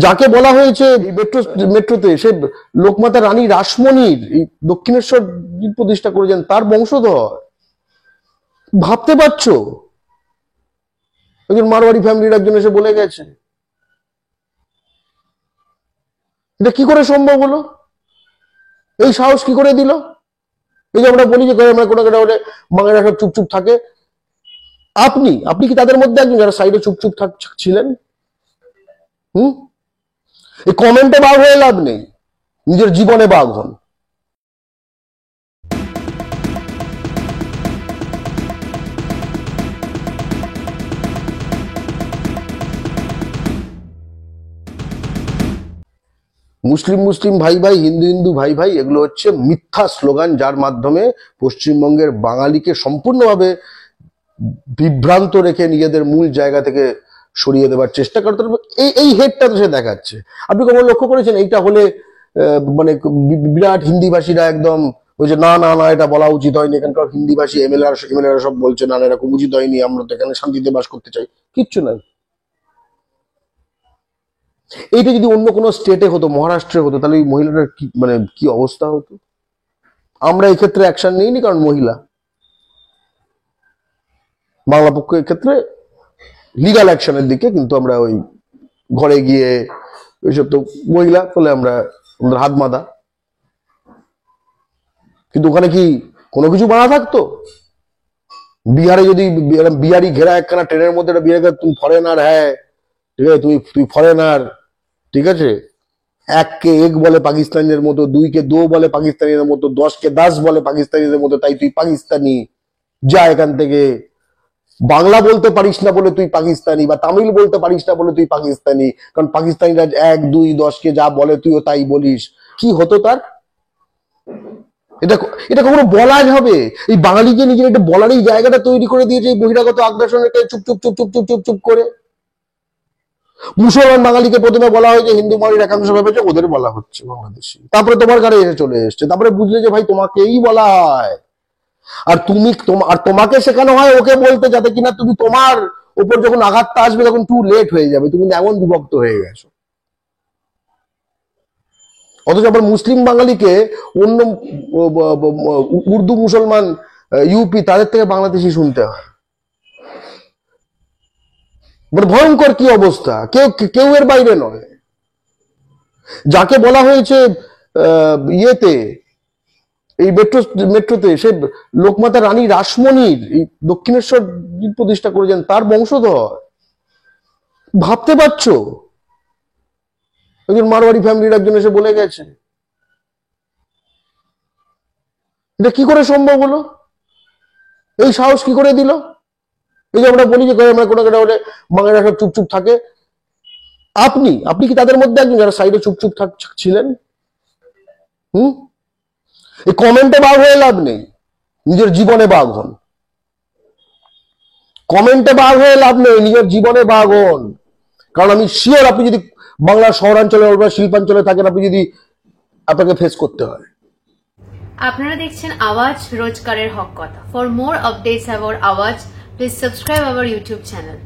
যাকে বলা হয়েছে মেট্রোতে সে লোকমাতা রানী রাসমণির এই দক্ষিণেশ্বর প্রতিষ্ঠা করেছেন, তার বংশধর। ভাবতে পারছো? একজন মারওয়াড়ি ফ্যামিলির একজন এসে বলে গেছে। এটা কি করে সম্ভব হলো? এই সাহস কি করে দিল? এই যে আমরা বলি যে আমরা কোনো বাঙালিরা সব চুপচুপ থাকে, আপনি কি তাদের মধ্যে একজন যারা সাইডে চুপচুপ ছিলেন? এই কমেন্টে বাঘ হয়ে লাভ নেই, নিজের জীবনে বাঘ হন। মুসলিম ভাই ভাই, হিন্দু ভাই ভাই, এগুলো হচ্ছে মিথ্যা স্লোগান, যার মাধ্যমে পশ্চিমবঙ্গের বাঙালিকে সম্পূর্ণভাবে বিভ্রান্ত রেখে নিজেদের মূল জায়গা থেকে সরিয়ে দেওয়ার চেষ্টা করতে হবে। এই হেডটা তো সে দেখাচ্ছে। আপনি কখনো লক্ষ্য করেছেন এইটা হলে মানে বিরাট হিন্দিভাষীরা একদম ওই যে না না না এটা বলা উচিত হয়নি, এখানকার হিন্দিভাষী এমএলএরা সব বলছে না এরকম উচিত হয়নি, আমরা তো এখানে শান্তিতে বাস করতে চাই। কিচ্ছু নাই। এইটা যদি অন্য কোনো স্টেটে হতো, মহারাষ্ট্রে হতো, তাহলে এই মহিলাটার কি অবস্থা হতো? আমরা এই ক্ষেত্রে অ্যাকশন নিইনি, কারণ মহিলা। বাংলা পক্ষ ক্ষেত্রে লিগাল অ্যাকশনের দিকে, কিন্তু আমরা ওই ঘরে গিয়ে ওইসব তো মহিলা বলে আমাদের হাত বাঁধা। কিন্তু ওখানে কি কোনো কিছু বাঁধা থাকতো? বিহারে যদি বিহারি ঘেরা একখানা ট্রেনের মধ্যে একটা বিহারে তুমি ফরেনার, হ্যাঁ ঠিক আছে, তুই ফরেনার, ঠিক আছে, এককে এক বলে পাকিস্তানিদের মতো, দুইকে দো বলে পাকিস্তানিদের মতো, 10কে 10 বলে পাকিস্তানিদের মতো, তাই তুই পাকিস্তানি, যা এখান থেকে। বাংলা বলতে পারিস না বলে তুই পাকিস্তানি, বা তামিল বলতে পারিস না বলে তুই পাকিস্তানি, কারণ পাকিস্তানিরা 1, 2, 10কে যা বলে তুইও তাই বলিস। কি হতো তার? এটা কখনো বলা যাবে? এই বাঙালিকে নিজের একটা বলার এই জায়গাটা তৈরি করে দিয়েছে এই বহিরাগত আগ্রাসনের চুপ চুপ চুপ চুপ চুপ চুপ চুপ করে। মুসলমান বাঙালিকে প্রথমে বলা হয়েছে হিন্দু বাঙালির একাংশ ভেবেছে ওদের বলা হচ্ছে বাংলাদেশি, তারপরে তোমার ঘরে এসে চলে এসছে, তারপরে বুঝলে যে ভাই তোমাকেই বলা হয়, আর তোমাকে শেখানো হয় ওকে বলতে, যাতে কিনা তুমি তোমার উপর যখন আঘাতটা আসবে তখন টু লেট হয়ে যাবে, তুমি এমন বিভক্ত হয়ে গেছো। অথচ আবার মুসলিম বাঙালিকে অন্য উর্দু মুসলমান ইউপি তাদের থেকে বাংলাদেশি শুনতে হয়। ভয়ঙ্কর কি অবস্থা, কেউ এর বাইরে নয়। যাকে বলা হয়েছে ইয়েতে এই মেট্রোতে সে লোকমাতা রানী রাসমণির এই দক্ষিণেশ্বর প্রতিষ্ঠা করেছেন, তার বংশধর। ভাবতে পারছো? একজন মারওয়াড়ি ফ্যামিলির একজন এসে বলে গেছে। এটা কি করে সম্ভব হলো? এই সাহস কি করে দিল? এই যে আমরা বলি যে আমরা কোনো বাঙালিরা সব চুপচুপ থাকে, আপনি কি তাদের মধ্যে একজন যারা সাইডে চুপচুপ ছিলেন? এই কমেন্টে বাঘ হয়ে লাভ নেই, নিজের জীবনে বাঘ হন। কমেন্টে বাঘ হয়ে লাভ নেই, নিজের জীবনে বাঘ হন। কারণ আমি শিওর আপনি যদি বাংলার শহরাঞ্চলে বা শিল্পাঞ্চলে থাকেন, আপনাকে ফেস করতে হয়। আপনারা দেখছেন আওয়াজ, রোজকারের হক কথা। ফর মোর আপডেটস অ্যাবাউট আওয়াজ, please subscribe our YouTube channel.